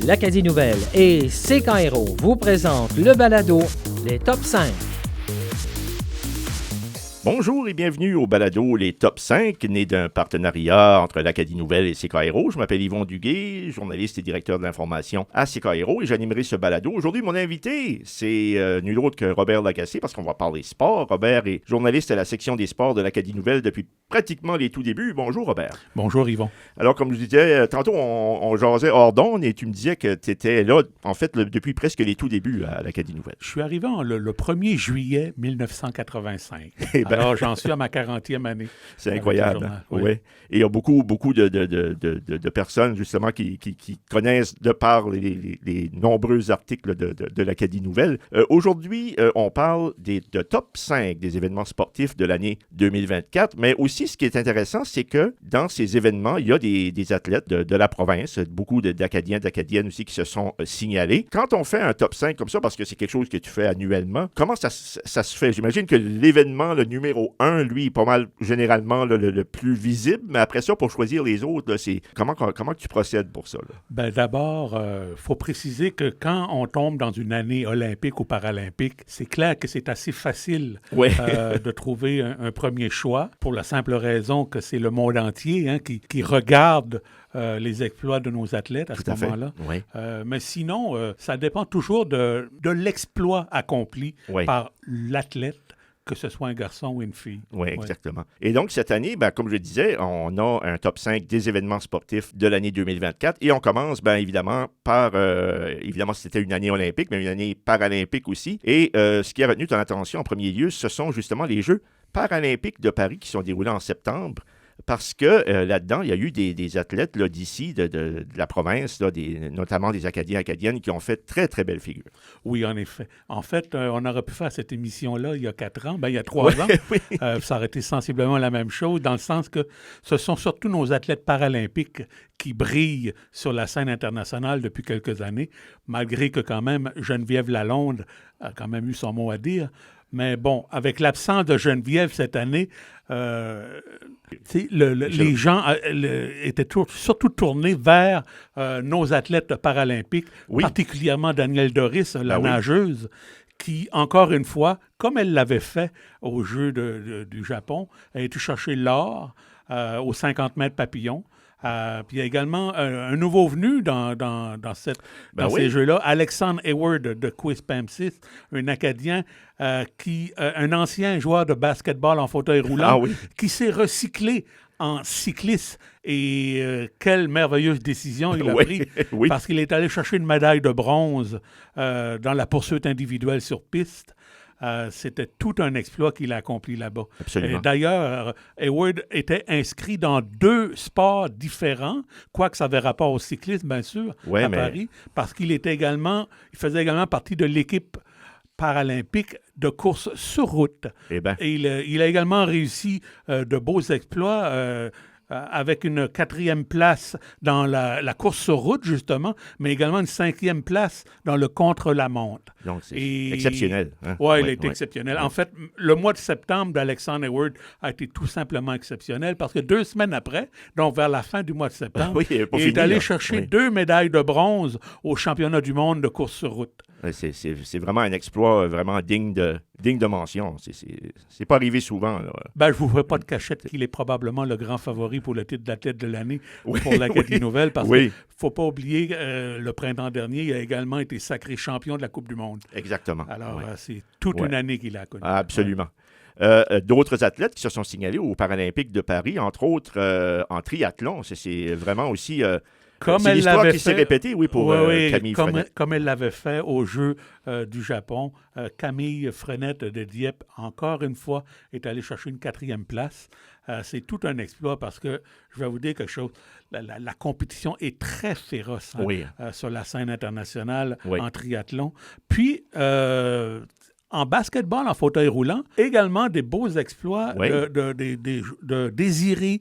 l'Acadie Nouvelle et CKRO vous présentent le balado Les Top 5. Bonjour et bienvenue au balado Les Top 5, né d'un partenariat entre l'Acadie Nouvelle et CKRO. Je m'appelle Yvon Duguay, journaliste et directeur de l'information à CKRO et j'animerai ce balado. Aujourd'hui, mon invité, c'est nul autre que Robert Lagacé parce qu'on va parler sport. Robert est journaliste à la section des sports de l'Acadie Nouvelle depuis pratiquement les tout débuts. Bonjour Robert. Bonjour Yvon. Alors comme je disais, tantôt on jasait hors d'onde et tu me disais que tu étais là, en fait, depuis presque les tout débuts à l'Acadie Nouvelle. Je suis arrivé le 1er juillet 1985. Alors j'en suis à ma 40e année. C'est incroyable. Hein? Oui. Et il y a beaucoup de personnes justement qui connaissent de par les nombreux articles de l'Acadie Nouvelle. Aujourd'hui, on parle de top 5 des événements sportifs de l'année 2024, mais aussi ce qui est intéressant, c'est que dans ces événements, il y a des athlètes de la province, beaucoup d'Acadiens, d'Acadiennes aussi qui se sont signalés. Quand on fait un top 5 comme ça, parce que c'est quelque chose que tu fais annuellement, comment ça se fait? J'imagine que l'événement, le numéro 1, lui, est pas mal généralement le plus visible, mais après ça, pour choisir les autres, là, c'est comment tu procèdes pour ça? Ben, d'abord, faut préciser que quand on tombe dans une année olympique ou paralympique, c'est clair que c'est assez facile de trouver un premier choix pour la simple raison que c'est le monde entier qui regarde les exploits de nos athlètes à ce moment-là. Oui. Mais sinon, ça dépend toujours de l'exploit accompli par l'athlète, que ce soit un garçon ou une fille. Oui, exactement. Et donc, cette année, comme je disais, on a un top 5 des événements sportifs de l'année 2024. Et on commence, évidemment, par... évidemment, c'était une année olympique, mais une année paralympique aussi. Et ce qui a retenu ton attention en premier lieu, ce sont justement les Jeux paralympiques de Paris qui sont déroulés en septembre. Parce que là-dedans, il y a eu des athlètes là, d'ici, de la province, là, notamment des Acadiens et Acadiennes, qui ont fait très, très belles figures. Oui, en effet. En fait, on aurait pu faire cette émission-là il y a 4 ans, il y a 3 ans. Oui. Ça aurait été sensiblement la même chose, dans le sens que ce sont surtout nos athlètes paralympiques qui brillent sur la scène internationale depuis quelques années, malgré que quand même Geneviève Lalonde a quand même eu son mot à dire. Mais bon, avec l'absence de Geneviève cette année, les gens étaient surtout tournés vers nos athlètes paralympiques, particulièrement Danielle Doris, la nageuse, qui, encore une fois, comme elle l'avait fait aux Jeux du Japon, a été chercher l'or aux 50 mètres papillon. Puis il y a également un nouveau venu dans ces Jeux-là, Alexandre Hayward de Quispamsis, un Acadien un ancien joueur de basketball en fauteuil roulant, qui s'est recyclé en cycliste. Et quelle merveilleuse décision il a prise, parce qu'il est allé chercher une médaille de bronze dans la poursuite individuelle sur piste. C'était tout un exploit qu'il a accompli là-bas. Absolument. D'ailleurs, Hayward était inscrit dans 2 sports différents, quoique ça avait rapport au cyclisme, bien sûr, Paris, parce qu'il faisait également partie de l'équipe paralympique de course sur route. Et il a également réussi de beaux exploits avec une 4e place dans la course sur route, justement, mais également une 5e place dans le contre-la-montre. Donc, c'est exceptionnel. Hein? Oui, il a été exceptionnel. En fait, le mois de septembre d'Alexandre Hayward a été tout simplement exceptionnel parce que 2 semaines après, donc vers la fin du mois de septembre, il est allé chercher 2 médailles de bronze au championnat du monde de course sur route. C'est vraiment un exploit vraiment digne de mention. C'est pas arrivé souvent. Là. Je ne vous fais pas de cachette qu'il est probablement le grand favori pour le titre d'athlète de l'année pour l'Acadie Nouvelle, parce qu'il ne faut pas oublier le printemps dernier, il a également été sacré champion de la Coupe du Monde. Exactement. Alors, c'est toute une année qu'il a connue. Absolument. D'autres athlètes qui se sont signalés aux Paralympiques de Paris, entre autres en triathlon. C'est vraiment aussi... c'est l'histoire qui s'est répétée, pour Camille Frenette. Comme elle l'avait fait aux Jeux du Japon, Camille Frenette de Dieppe, encore une fois, est allée chercher une 4e place. C'est tout un exploit parce que, je vais vous dire quelque chose, la compétition est très féroce sur la scène internationale en triathlon. Puis, en basketball, en fauteuil roulant, également des beaux exploits de Désiré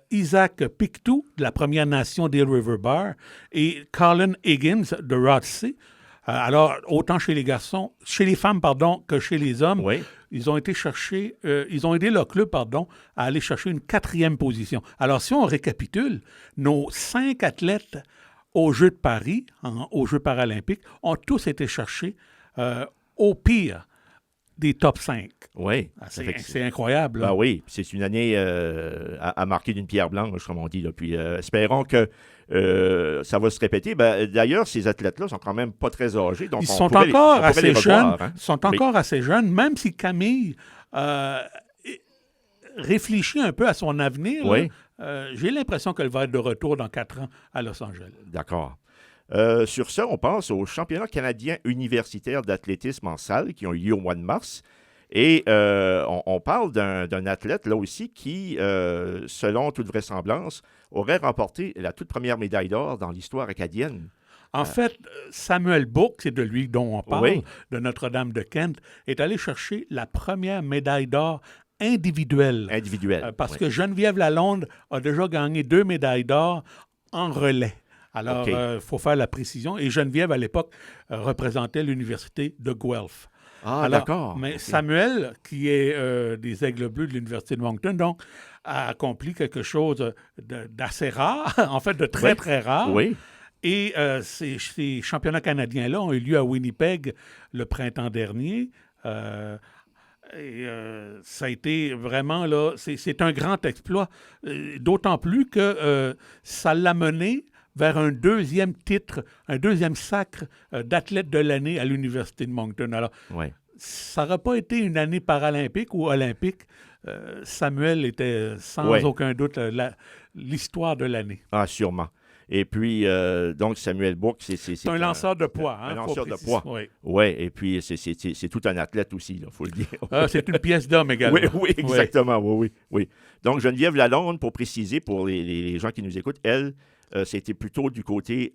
Isaac Pictou, de la Première Nation des River Bar, et Colin Higgins de Rothsay. Alors, autant chez les femmes, que chez les hommes, ils ont aidé leur club, à aller chercher une 4e position. Alors, si on récapitule, nos 5 athlètes aux Jeux de Paris, aux Jeux paralympiques, ont tous été cherchés au pire des top 5. Oui. C'est incroyable. Ben oui, c'est une année à marquer d'une pierre blanche, comme on dit. Là. Puis espérons que ça va se répéter. D'ailleurs, ces athlètes-là sont quand même pas très âgés. Donc ils sont encore assez jeunes. Hein? Ils sont encore assez jeunes, même si Camille réfléchit un peu à son avenir. Oui. J'ai l'impression qu'elle va être de retour dans 4 ans à Los Angeles. D'accord. Sur ça, on passe aux championnats canadiens universitaires d'athlétisme en salle qui ont eu lieu au mois de mars. Et on parle d'un athlète, là aussi, qui, selon toute vraisemblance, aurait remporté la toute première médaille d'or dans l'histoire acadienne. En fait, Samuel Bourque, c'est de lui dont on parle, oui. de Notre-Dame de Kent, est allé chercher la première médaille d'or individuelle. Parce que Geneviève Lalonde a déjà gagné 2 médailles d'or en relais. Alors, il faut faire la précision. Et Geneviève, à l'époque, représentait l'université de Guelph. Ah, d'accord. Mais Samuel, qui est des Aigles Bleus de l'Université de Moncton, donc, a accompli quelque chose d'assez rare, en fait, de très, très rare. Oui. Et ces championnats canadiens-là ont eu lieu à Winnipeg le printemps dernier. Ça a été vraiment, là, c'est un grand exploit, d'autant plus que ça l'a mené vers un deuxième titre, un deuxième sacre d'athlète de l'année à l'Université de Moncton. Alors, ça n'aurait pas été une année paralympique ou olympique. Samuel était sans aucun doute l'histoire de l'année. Ah, sûrement. Et puis, donc, Samuel Bourque, c'est un lanceur de poids. Un lanceur de poids. Oui, et puis c'est tout un athlète aussi, il faut le dire. C'est une pièce d'homme également. Oui, exactement. Oui. Donc, Geneviève Lalonde, pour préciser, pour les gens qui nous écoutent, elle, c'était plutôt du côté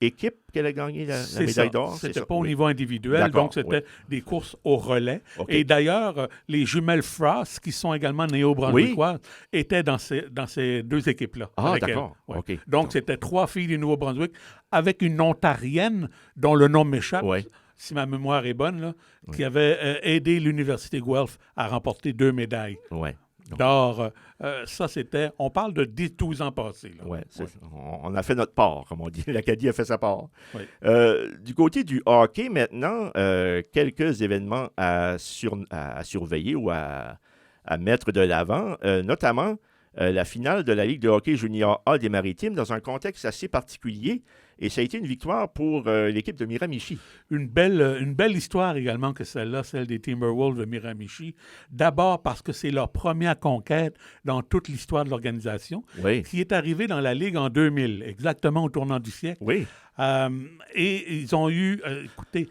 équipe qu'elle a gagné la médaille d'or. C'était pas au niveau individuel, donc c'était des courses au relais. Et d'ailleurs, les jumelles Frost, qui sont également néo-brunswickoises, étaient dans ces 2 équipes-là. Ah, d'accord. Donc, c'était 3 filles du Nouveau-Brunswick avec une Ontarienne dont le nom m'échappe. Si ma mémoire est bonne, là, qui avait aidé l'Université Guelph à remporter 2 médailles. d'or. Ça, c'était... On parle de 10-12 ans passés. Oui, on a fait notre part, comme on dit. L'Acadie a fait sa part. Oui. Du côté du hockey, maintenant, quelques événements à surveiller ou à mettre de l'avant, notamment la finale de la Ligue de hockey junior A des Maritimes dans un contexte assez particulier. Et ça a été une victoire pour l'équipe de Miramichi. Une belle histoire également que celle-là, celle des Timberwolves de Miramichi. D'abord parce que c'est leur première conquête dans toute l'histoire de l'organisation, qui est arrivée dans la Ligue en 2000, exactement au tournant du siècle. Oui. Et ils ont eu... écoutez...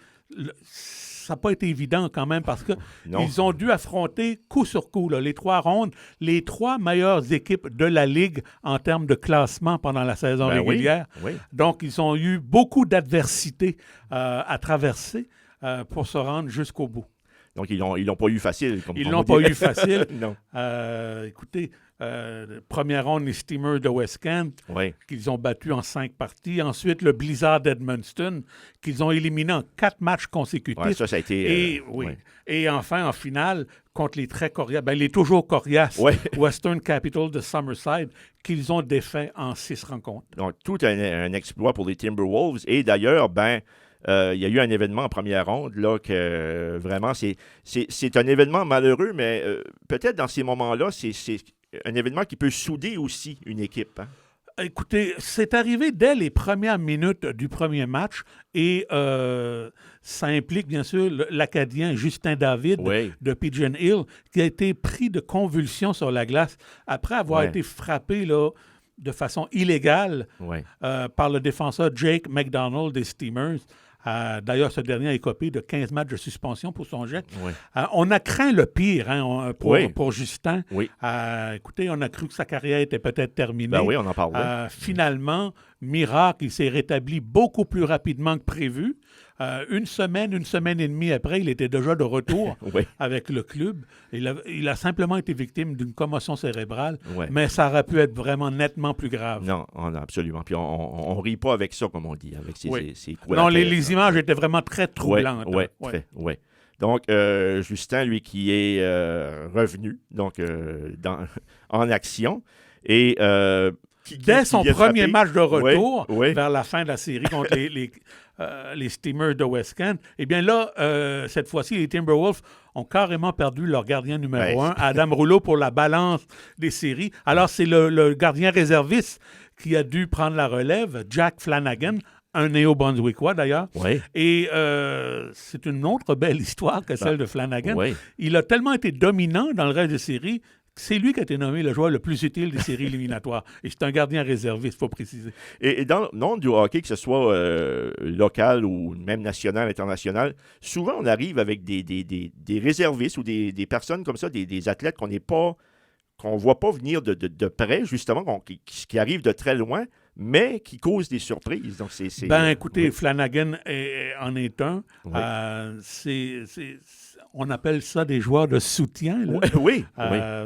ça n'a pas été évident quand même parce qu'ils ont dû affronter coup sur coup, là, les 3 rondes, les 3 meilleures équipes de la Ligue en termes de classement pendant la saison régulière. Oui. Donc, ils ont eu beaucoup d'adversité à traverser pour se rendre jusqu'au bout. Donc, ils l'ont pas eu facile. Ils l'ont pas eu facile. Non. Écoutez, première ronde, les Steamers de West Kent, qu'ils ont battu en 5 parties. Ensuite, le Blizzard d'Edmundston, qu'ils ont éliminé en 4 matchs consécutifs. Ouais, ça a été... Et enfin, en finale, contre les très coriaces, les toujours coriaces Western Capital de Summerside, qu'ils ont défait en 6 rencontres. Donc, tout un exploit pour les Timberwolves. Et d'ailleurs, il y a eu un événement en première ronde, là, que vraiment, c'est un événement malheureux, mais peut-être dans ces moments-là, c'est un événement qui peut souder aussi une équipe. Hein? Écoutez, c'est arrivé dès les premières minutes du premier match et ça implique bien sûr l'Acadien Justin David de Pigeon Hill qui a été pris de convulsions sur la glace après avoir été frappé là, de façon illégale par le défenseur Jake McDonald des Steamers. D'ailleurs, ce dernier a écopé de 15 matchs de suspension pour son jet. On a craint le pire pour Justin. Écoutez, on a cru que sa carrière était peut-être terminée. Oui, on en parle. Finalement, miracle, il s'est rétabli beaucoup plus rapidement que prévu. Une semaine et demie après, il était déjà de retour avec le club. Il a simplement été victime d'une commotion cérébrale, mais ça aurait pu être vraiment nettement plus grave. Non, absolument. Puis on rit pas avec ça, comme on dit, avec ces coups. Non, les images étaient vraiment très troublantes. Donc, Justin, lui, qui est revenu donc en action. Et dès son premier frapper. match de retour, oui. vers la fin de la série contre les Steamers de West Kent, eh bien là, cette fois-ci, les Timberwolves ont carrément perdu leur gardien numéro 1, Adam Rouleau, pour la balance des séries. Alors, c'est le gardien réserviste qui a dû prendre la relève, Jack Flanagan, un néo-brunswickois d'ailleurs. Oui. Et c'est une autre belle histoire que celle de Flanagan. Oui. Il a tellement été dominant dans le reste des séries, c'est lui qui a été nommé le joueur le plus utile des séries éliminatoires. Et c'est un gardien réserviste, il faut préciser. Et dans le monde du hockey, que ce soit local ou même national, international, souvent on arrive avec des réservistes ou des personnes comme ça, des athlètes qu'on ne voit pas venir de près, justement, qui arrivent de très loin, mais qui causent des surprises. Donc, écoutez, Flanagan en est un. Oui. On appelle ça des joueurs de soutien. Là. Oui.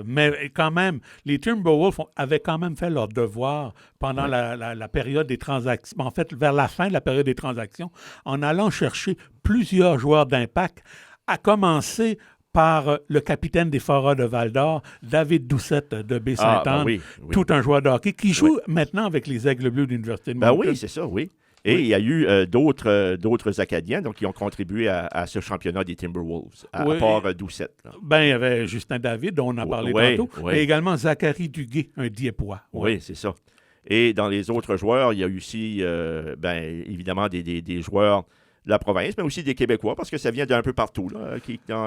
Mais quand même, les Timberwolves avaient quand même fait leur devoir pendant la période des transactions. En fait, vers la fin de la période des transactions, en allant chercher plusieurs joueurs d'impact, à commencer par le capitaine des Foreurs de Val-d'Or, David Doucette de Baie-Sainte-Anne, tout un joueur de hockey qui joue maintenant avec les Aigles Bleus de l'Université de Moncton. Oui, c'est ça, oui. Et il y a eu d'autres Acadiens qui ont contribué à ce championnat des Timberwolves, à part Doucette. Là. Il y avait Justin David, dont on a parlé tantôt, mais également Zachary Duguay, un Diepois. Oui, c'est ça. Et dans les autres joueurs, il y a eu aussi, évidemment, des joueurs de la province, mais aussi des Québécois, parce que ça vient d'un peu partout, là,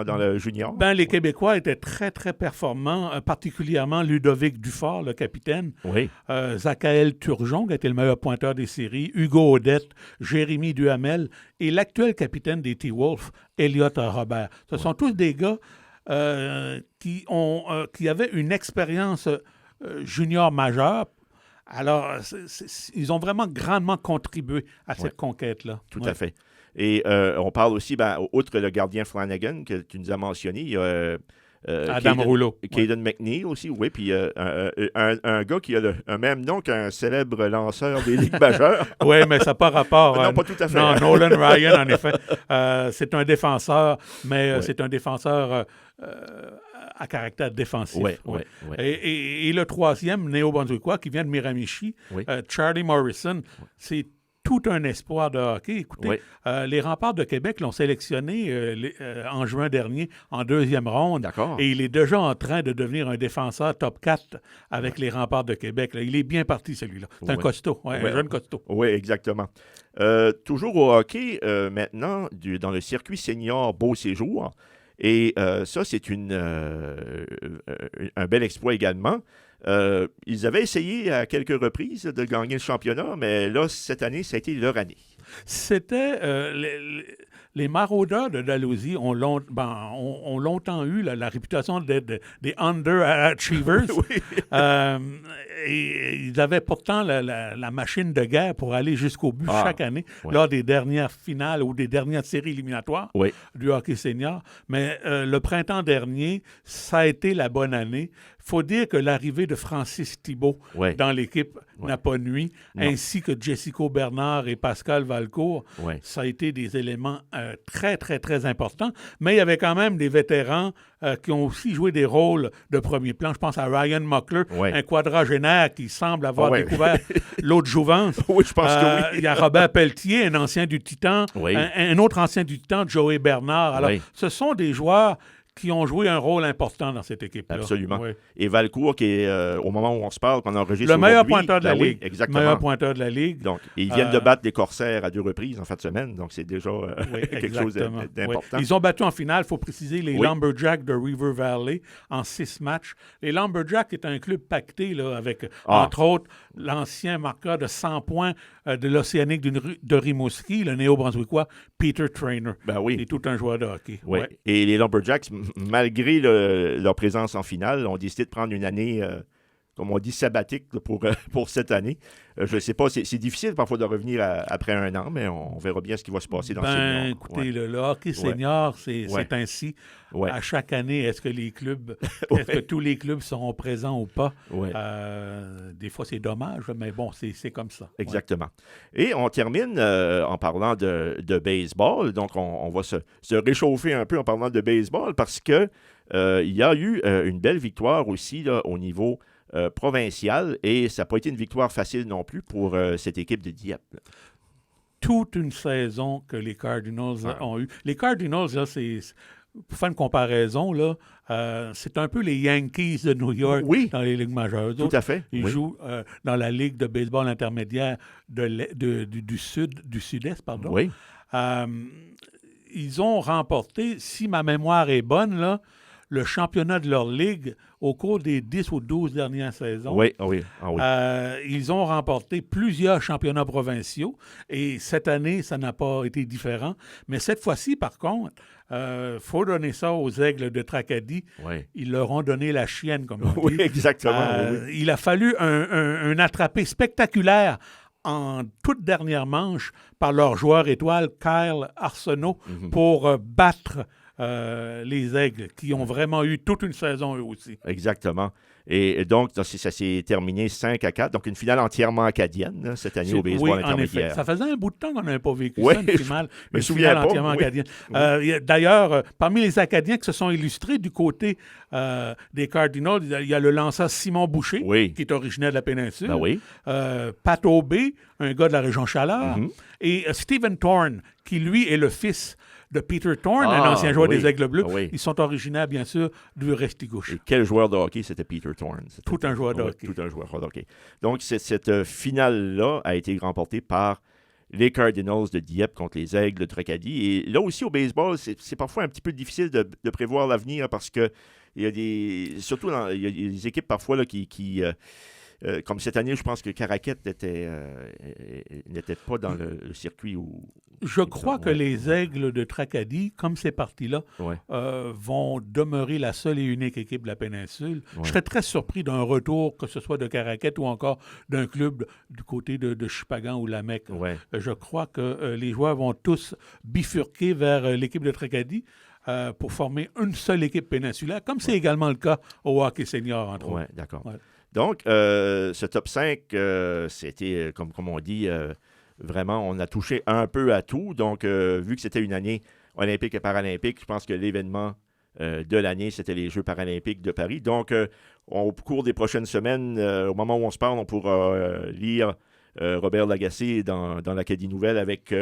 dans le junior. Les Québécois étaient très, très performants, particulièrement Ludovic Dufort, le capitaine, Zachaël Turgeon, qui a été le meilleur pointeur des séries, Hugo Odette, Jérémy Duhamel, et l'actuel capitaine des T-Wolves, Elliot Robert. Ce sont tous des gars qui avaient une expérience junior majeure. Alors, ils ont vraiment grandement contribué à cette conquête-là. Tout à fait. Et on parle aussi, outre le gardien Flanagan que tu nous as mentionné, il y a Adam Rouleau. Caden McNeil aussi, oui. Puis un gars qui a un même nom qu'un célèbre lanceur des ligues majeures. Oui, mais ça n'a pas rapport. Non, pas tout à fait. Non, Nolan Ryan, en effet. C'est un défenseur, mais c'est un défenseur à caractère défensif. Oui. Et le troisième, néo-brunswickois, qui vient de Miramichi, Charlie Morrison, c'est tout un espoir de hockey. Écoutez, les Remparts de Québec l'ont sélectionné en juin dernier en deuxième ronde. D'accord. Et il est déjà en train de devenir un défenseur top 4 avec les Remparts de Québec. Là. Il est bien parti, celui-là. C'est un costaud, un jeune costaud. Oui, exactement. Toujours au hockey, maintenant, dans le circuit senior Beau Séjour. Et ça, c'est un bel exploit également. Ils avaient essayé à quelques reprises de gagner le championnat, mais là, cette année, ça a été leur année. C'était les Marauders de Dalhousie ont longtemps eu la réputation des underachievers. Et ils avaient pourtant la machine de guerre pour aller jusqu'au but chaque année lors des dernières finales ou des dernières séries éliminatoires du hockey senior. Mais le printemps dernier, ça a été la bonne année. Il faut dire que l'arrivée de Francis Thibault dans l'équipe n'a pas nui, ainsi que Jessico Bernard et Pascal Valcourt. Ça a été des éléments très, très, très importants. Mais il y avait quand même des vétérans qui ont aussi joué des rôles de premier plan. Je pense à Ryan Muckler, un quadragénaire qui semble avoir découvert l'autre jouvence. Oui, je pense que oui. Il y a Robert Pelletier, un ancien du Titan, un autre ancien du Titan, Joey Bernard. Alors, ce sont des joueurs qui ont joué un rôle important dans cette équipe-là. Absolument. Et Valcourt, qui est, au moment où on se parle, qu'on enregistre le meilleur pointeur de la Ligue. Exactement. Le meilleur pointeur de la Ligue. Donc, ils viennent de battre les Corsaires à 2 reprises en fin de semaine, donc c'est déjà quelque chose d'important. Ils ont battu en finale, il faut préciser, les Lumberjacks de River Valley en 6 matchs. Les Lumberjacks est un club pacté là, avec, entre autres, l'ancien marqueur de 100 points de l'Océanique de Rimouski, le néo-brunswickois Peter Trainer. C'est tout un joueur de hockey. Et les Lumberjacks, malgré leur présence en finale, ont décidé de prendre une année, comme on dit, sabbatique là, pour cette année. Je ne sais pas, c'est difficile parfois de revenir après un an, mais on verra bien ce qui va se passer dans le senior. Écoutez, le hockey senior, c'est ainsi. À chaque année, est-ce que tous les clubs seront présents ou pas? Des fois, c'est dommage, mais bon, c'est comme ça. Exactement. Et on termine en parlant de baseball. Donc, on va se réchauffer un peu en parlant de baseball parce que il y a eu une belle victoire aussi là, au niveau provinciale et ça n'a pas été une victoire facile non plus pour cette équipe de Dieppe. Toute une saison que les Cardinals ont eu. Les Cardinals, là, pour faire une comparaison, là, c'est un peu les Yankees de New York dans les ligues majeures. Tout à fait. Ils jouent dans la ligue de baseball intermédiaire du sud-est, pardon. Oui. Ils ont remporté, si ma mémoire est bonne, là, le championnat de leur ligue au cours des 10 ou 12 dernières saisons. Oui. Ils ont remporté plusieurs championnats provinciaux et cette année, ça n'a pas été différent. Mais cette fois-ci, par contre, faut donner ça aux Aigles de Tracadie. Oui. Ils leur ont donné la chienne, comme on dit. Oui, exactement. Il a fallu un attrapé spectaculaire en toute dernière manche par leur joueur étoile, Kyle Arsenault, pour battre les Aigles, qui ont vraiment eu toute une saison eux aussi. Exactement. Et donc, ça s'est terminé 5-4. Donc, une finale entièrement acadienne là, cette année au baseball intermédiaire. Effet. Ça faisait un bout de temps qu'on n'avait pas vécu ça, une finale, entièrement oui. acadienne. D'ailleurs, parmi les Acadiens qui se sont illustrés du côté des Cardinals, il y a le lanceur Simon Boucher, qui est originaire de la péninsule. Pat Aubé, un gars de la région Chaleur. Et Stephen Thorne, qui lui est le fils de Peter Thorne, un ancien joueur des Aigles Bleus. Ils sont originaires, bien sûr, du Restigouche. Et quel joueur de hockey, c'était Peter Thorne. Tout un joueur de hockey. Tout un joueur de hockey. Donc, cette finale-là a été remportée par les Cardinals de Dieppe contre les Aigles de Tracadie. Et là aussi, au baseball, c'est parfois un petit peu difficile de prévoir l'avenir parce que il y a il y a des équipes parfois là, qui comme cette année, je pense que Caraquette n'était pas dans le circuit où... Je crois que les Aigles de Tracadie, comme ces parties-là, vont demeurer la seule et unique équipe de la péninsule. Je serais très surpris d'un retour, que ce soit de Caraquette ou encore d'un club du côté de Chupagan ou Lamec. Je crois que les joueurs vont tous bifurquer vers l'équipe de Tracadie pour former une seule équipe péninsulaire, comme c'est également le cas au hockey senior, entre autres. Oui, d'accord. Donc, ce top 5, c'était, comme on dit, vraiment, on a touché un peu à tout. Donc, vu que c'était une année olympique et paralympique, je pense que l'événement de l'année, c'était les Jeux paralympiques de Paris. Donc, au cours des prochaines semaines, au moment où on se parle, on pourra lire Robert Lagacé dans l'Acadie Nouvelle avec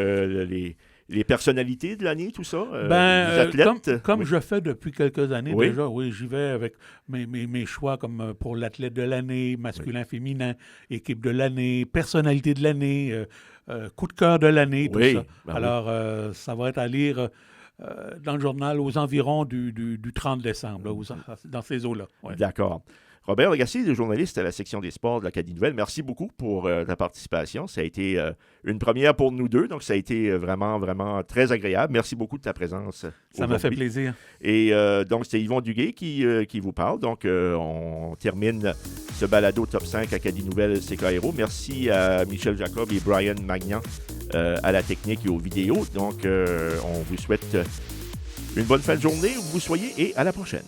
les personnalités de l'année, tout ça, les athlètes. Comme je fais depuis quelques années déjà, j'y vais avec mes choix comme pour l'athlète de l'année, masculin, féminin, équipe de l'année, personnalité de l'année, coup de cœur de l'année, tout ça. Alors, ça va être à lire dans le journal aux environs du 30 décembre, là, dans ces eaux-là. D'accord. Robert Lagacé, le journaliste à la section des sports de l'Acadie Nouvelle, merci beaucoup pour ta participation. Ça a été une première pour nous deux, donc ça a été vraiment, vraiment très agréable. Merci beaucoup de ta présence. Ça m'a fait plaisir. Et donc, c'était Yvon Duguay qui vous parle. Donc, on termine ce balado Top 5 Acadie Nouvelle CK Héros. Merci à Michel Jacob et Brian Magnan à la technique et aux vidéos. Donc, on vous souhaite une bonne fin de journée où vous soyez et à la prochaine.